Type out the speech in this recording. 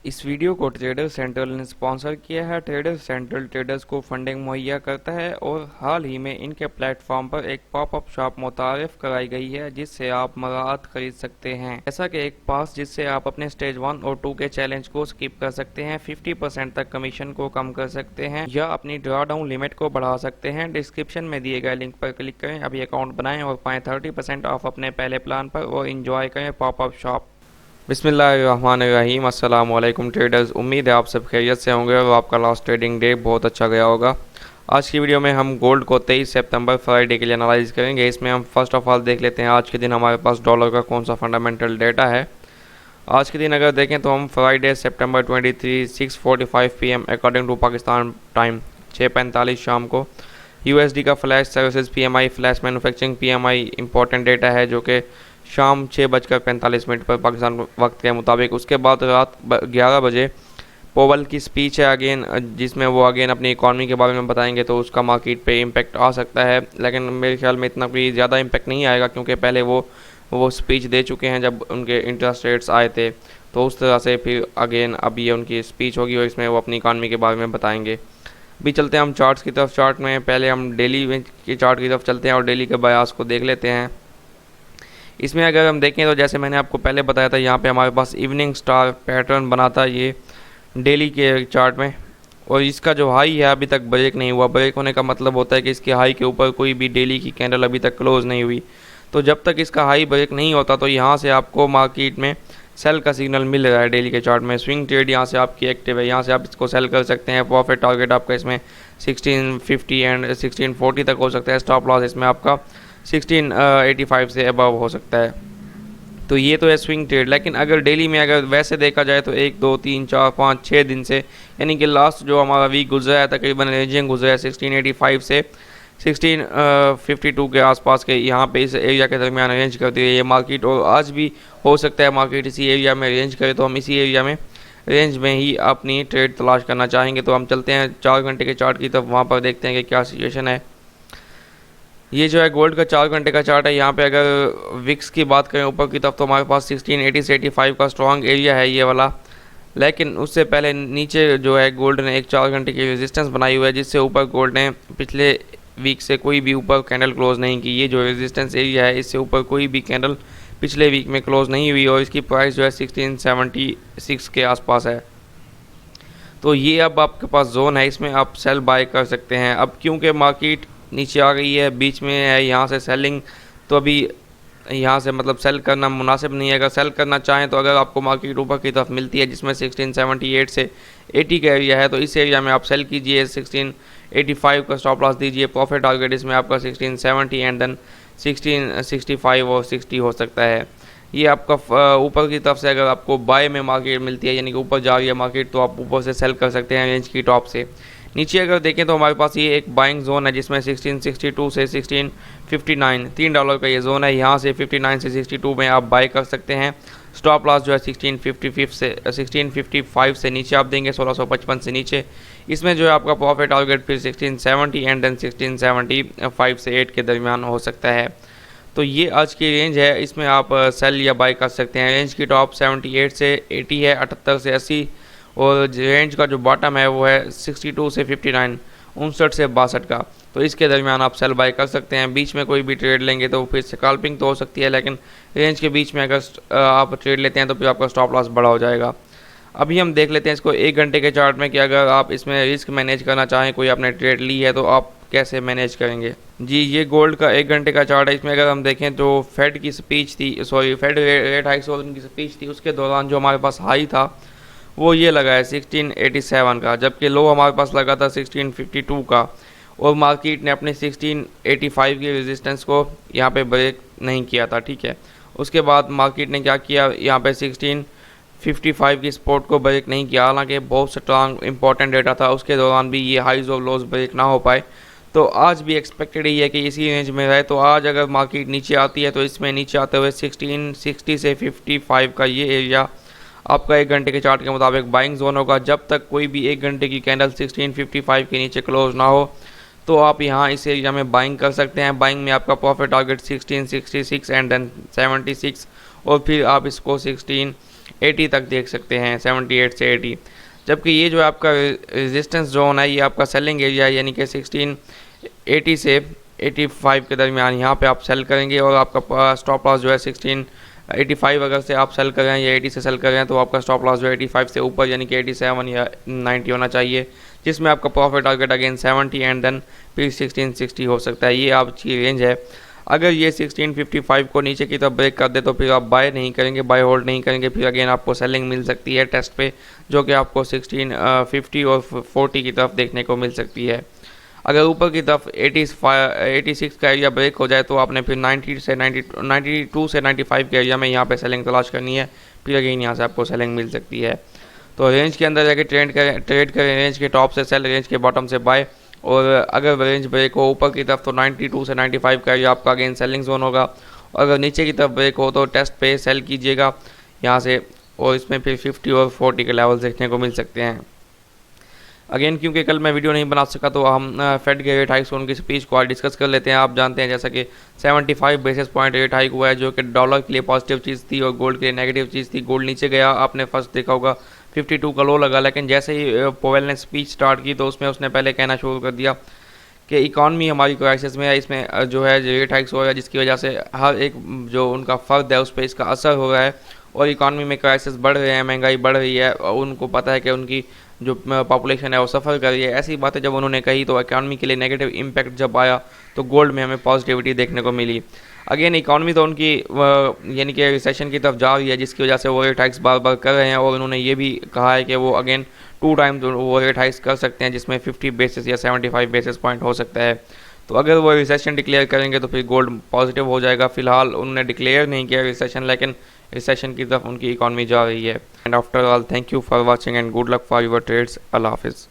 इस वीडियो को trader central ने स्पॉन्सर किया है। ट्रेडर सेंट्रल ट्रेडर्स को फंडिंग मुहैया करता है और हाल ही में इनके प्लेटफॉर्म पर एक पॉपअप शॉप मुतारिफ कराई गई है जिससे आप मराहत खरीद सकते हैं। ऐसा कि एक पास जिससे आप अपने स्टेज 1 और 2 के चैलेंज को स्किप कर सकते हैं, 50% तक कमीशन को कम कर सकते हैं या अपनी ड्रॉ डाउन लिमिट को बढ़ा सकते हैं। डिस्क्रिप्शन में दिए गए लिंक पर क्लिक करें, अभी अकाउंट बनाएं और पाएं 30% ऑफ अपने पहले प्लान पर और इंजॉय करें पॉपअप शॉप। बिस्मिल्लाहिर्रहमानिर्रहीम। अस्सलाम वालेकुम ट्रेडर्स, उम्मीद है आप सब खैरियत से होंगे और आपका लास्ट ट्रेडिंग डे बहुत अच्छा गया होगा। आज की वीडियो में हम गोल्ड को 23 सितंबर फ्राइडे के लिए एनालाइज करेंगे। इसमें हम फर्स्ट ऑफ ऑल देख लेते हैं आज के दिन हमारे पास डॉलर का कौन सा फंडामेंटल डेटा है। आज के दिन अगर देखें तो हम फ्राइडे सितंबर 23 6:45 PM according to Pakistan time 6:45 शाम को यूएसडी का flash services PMI, flash manufacturing PMI important data है जो कि शाम 6:45 पर पाकिस्तान वक्त के मुताबिक। उसके बाद रात 11 बजे पोवल की स्पीच है अगेन, जिसमें वो अगेन अपनी इकॉनमी के बारे में बताएंगे, तो उसका मार्केट पे इम्पेक्ट आ सकता है। लेकिन मेरे ख्याल में इतना कोई ज़्यादा इम्पेक्ट नहीं आएगा क्योंकि पहले वो स्पीच दे चुके हैं जब उनके इंटरेस्ट रेट्स आए थे। तो उस तरह से फिर अगेन अब ये उनकी स्पीच होगी और इसमें वो अपनी इकॉनमी के बारे में बताएंगे। भी चलते हैं हम चार्ट्स की तरफ। चार्ट में पहले हम डेली के चार्ट की तरफ चलते हैं और डेली के बयास को देख लेते हैं। इसमें अगर हम देखें तो जैसे मैंने आपको पहले बताया था, यहाँ पे हमारे पास इवनिंग स्टार पैटर्न बना था ये डेली के चार्ट में, और इसका जो हाई है अभी तक ब्रेक नहीं हुआ। ब्रेक होने का मतलब होता है कि इसके हाई के ऊपर कोई भी डेली की कैंडल अभी तक क्लोज नहीं हुई। तो जब तक इसका हाई ब्रेक नहीं होता तो यहाँ से आपको मार्केट में सेल का सिग्नल मिल रहा है। डेली के चार्ट में स्विंग ट्रेड यहाँ से आपकी एक्टिव है, यहाँ से आप इसको सेल कर सकते हैं। प्रॉफिट टारगेट आपका इसमें 1650 एंड 1640 तक हो सकता है। स्टॉप लॉस इसमें आपका 1685 से अबव हो सकता है। तो ये तो है स्विंग ट्रेड। लेकिन अगर डेली में अगर वैसे देखा जाए तो 1 2 3 4 5 6 दिन से, यानी कि लास्ट जो हमारा वीक गुजरा है तकरीबन रेंजिंग गुजरा है 1685 से 1652 के आसपास के, यहाँ पे इस एरिया के दरमियान रेंज करती है ये मार्केट। और आज भी हो सकता है मार्केट इसी एरिया में रेंज करे, तो हम इसी एरिया में रेंज में ही अपनी ट्रेड तलाश करना चाहेंगे। तो हम चलते हैं 4 घंटे के चार्ट की तरफ, वहाँ पर देखते हैं कि क्या सिचुएशन है। ये जो है गोल्ड का 4 घंटे का चार्ट है। यहाँ पे अगर विक्स की बात करें ऊपर की तरफ तो हमारे पास 1680 से 85 का स्ट्रॉन्ग एरिया है ये वाला। लेकिन उससे पहले नीचे जो है गोल्ड ने एक 4 घंटे की रेजिस्टेंस बनाई हुई है, जिससे ऊपर गोल्ड ने पिछले वीक से कोई भी ऊपर कैंडल क्लोज नहीं की। ये जो रेजिस्टेंस एरिया है इससे ऊपर कोई भी कैंडल पिछले वीक में क्लोज नहीं हुई और इसकी प्राइस जो है 1676 के आसपास है। तो ये अब आपके पास जोन है, इसमें आप सेल बाय कर सकते हैं। अब क्योंकि मार्केट नीचे आ गई है, बीच में है, यहाँ से सेलिंग, तो अभी यहाँ से मतलब सेल करना मुनासिब नहीं है। अगर सेल करना चाहें तो अगर आपको मार्केट ऊपर की तरफ मिलती है जिसमें 1678 से 80 का एरिया है, तो इस एरिया में आप सेल कीजिए। 1685 का स्टॉप लॉस दीजिए। प्रॉफिट टारगेट इसमें आपका 1670 एंड देन 1665 और 60 हो सकता है। ये आपका ऊपर की तरफ से अगर आपको बाय में मार्केट मिलती है, यानी कि ऊपर जा रही है मार्केट, तो आप ऊपर से सेल कर सकते हैं रेंज की टॉप से। नीचे अगर देखें तो हमारे पास ये एक बाइंग जोन है जिसमें 1662 से 1659 $3 का ये जोन है। यहाँ से 59 से 62 में आप बाय कर सकते हैं। स्टॉप लॉस जो है 1655 से नीचे आप देंगे, 1655 से नीचे। इसमें जो है आपका प्रॉफिट टारगेट फिर 1670 एंड देन 1675 से 8 के दरमियान हो सकता है। तो ये आज की रेंज है, इसमें आप सेल या बाय कर सकते हैं। रेंज की टॉप 78 से 80 है, 78 से 80, और रेंज का जो बॉटम है वो है 62 से 59, 59 से 62 का। तो इसके दरमियान आप सेल बाय कर सकते हैं। बीच में कोई भी ट्रेड लेंगे तो फिर स्कैल्पिंग तो हो सकती है, लेकिन रेंज के बीच में अगर आप ट्रेड लेते हैं तो फिर आपका स्टॉप लॉस बड़ा हो जाएगा। अभी हम देख लेते हैं इसको 1 घंटे के चार्ट में कि अगर आप इसमें रिस्क मैनेज करना चाहें, कोई आपने ट्रेड ली है तो आप कैसे मैनेज करेंगे। जी, ये गोल्ड का 1 घंटे का चार्ट है। इसमें अगर हम देखें तो फेड की स्पीच थी, फेड रेट हाइक्स की स्पीच थी, उसके दौरान जो हमारे पास हाई था वो ये लगा है 1687 का, जबकि लो हमारे पास लगा था 1652 का। और मार्केट ने अपने 1685 की रेजिस्टेंस को यहाँ पे ब्रेक नहीं किया था, ठीक है। उसके बाद मार्केट ने क्या किया, यहाँ पे 1655 की सपोर्ट को ब्रेक नहीं किया, हालांकि बहुत स्ट्रांग इंपॉर्टेंट डेटा था। उसके दौरान भी ये हाइज और लोज ब्रेक ना हो पाए। तो आज भी एक्सपेक्टेड ही है कि इसी रेंज में रहे। तो आज अगर मार्केट नीचे आती है तो इसमें नीचे आते हुए 1660 से 55 का ये एरिया आपका 1 घंटे के चार्ट के मुताबिक बाइंग जोन होगा। जब तक कोई भी 1 घंटे की कैंडल 1655 के नीचे क्लोज ना हो तो आप यहाँ इस एरिया में बाइंग कर सकते हैं। बाइंग में आपका प्रॉफिट टारगेट 1666 एंड देन 76, और फिर आप इसको 80 तक देख सकते हैं, 78 से 80। जबकि ये जो आपका रेजिस्टेंस जोन है ये आपका सेलिंग एरिया है, यानी कि 1680 से 85 के दरमियान यहाँ पे आप सेल करेंगे। और आपका स्टॉप लॉस जो है 1685 अगर से आप सेल कर रहे हैं या 80 से सेल कर रहे हैं तो आपका स्टॉप लॉस जो है 85 से ऊपर यानी कि 87 या 90 होना चाहिए, जिसमें आपका profit target again 70 and then फिर 1660 हो सकता है। ये आपकी रेंज है। अगर ये 1655 को नीचे की तरफ ब्रेक कर दे तो फिर आप बाय नहीं करेंगे, बाय होल्ड नहीं करेंगे, फिर अगेन आपको सेलिंग मिल सकती है टेस्ट पे, जो कि आपको 1650 और 40 की तरफ देखने को मिल सकती है। अगर ऊपर की तरफ 86 का एरिया ब्रेक हो जाए तो आपने फिर 92 से 95 के एरिया में यहाँ पे सेलिंग तलाश करनी है, फिर अगेन यहाँ से आपको सेलिंग मिल सकती है। तो रेंज के अंदर जाके ट्रेड करें, रेंज के टॉप से सेल, रेंज के बॉटम से बाय। और अगर रेंज ब्रेक हो ऊपर की तरफ तो 92 से 95 का एरिया आपका अगेन सेलिंग जोन होगा, और अगर नीचे की तरफ ब्रेक हो तो टेस्ट पे सेल कीजिएगा यहाँ से, और इसमें फिर 50 और 40 के लेवल देखने को मिल सकते हैं। अगेन क्योंकि कल मैं वीडियो नहीं बना सका तो हम फेड के रेट हाइक्स उनकी स्पीच को आज डिस्कस कर लेते हैं। आप जानते हैं जैसा कि 75 बेसिस पॉइंट रेट हाइक हुआ है, जो कि डॉलर के लिए पॉजिटिव चीज़ थी और गोल्ड के लिए नेगेटिव चीज़ थी। गोल्ड नीचे गया, आपने फर्स्ट देखा होगा 52 का लो लगा, लेकिन जैसे ही पोवेल ने स्पीच स्टार्ट की तो उसमें उसने पहले कहना शुरू कर दिया कि इकॉनमी हमारी क्राइसिस में है, इसमें जो है रेट हाइक्स हो रहा है, जिसकी वजह से हर एक जो उनका फ़र्द है उस पर इसका असर हो रहा है, और इकॉनमी में क्राइसिस बढ़ रहे हैं, महंगाई बढ़ रही है, और उनको पता है कि उनकी जो पॉपुलेशन है वो सफ़र कर रही है। ऐसी बातें जब उन्होंने कही तो इकॉनमी के लिए नेगेटिव इम्पैक्ट जब आया तो गोल्ड में हमें पॉजिटिविटी देखने को मिली। अगेन इकॉनमी तो उनकी यानी कि रिसेशन की तरफ जा रही है, जिसकी वजह से वो रेट हाइक्स बार बार कर रहे हैं, और उन्होंने ये भी कहा है कि वो अगेन 2 टाइम वो रेट हाइक्स कर सकते हैं, जिसमें 50 बेसिस या 75 बेसिस पॉइंट हो सकता है। तो अगर वो रिसेशन डिक्लेयर करेंगे तो फिर गोल्ड पॉजिटिव हो जाएगा। फिलहाल उन्होंने डिक्लेयर नहीं किया रिसेशन, लेकिन रिसेशन की तरफ उनकी इकॉनमी जा रही है। And after all, thank you for watching and good luck for your trades. अल्लाह हाफिज़।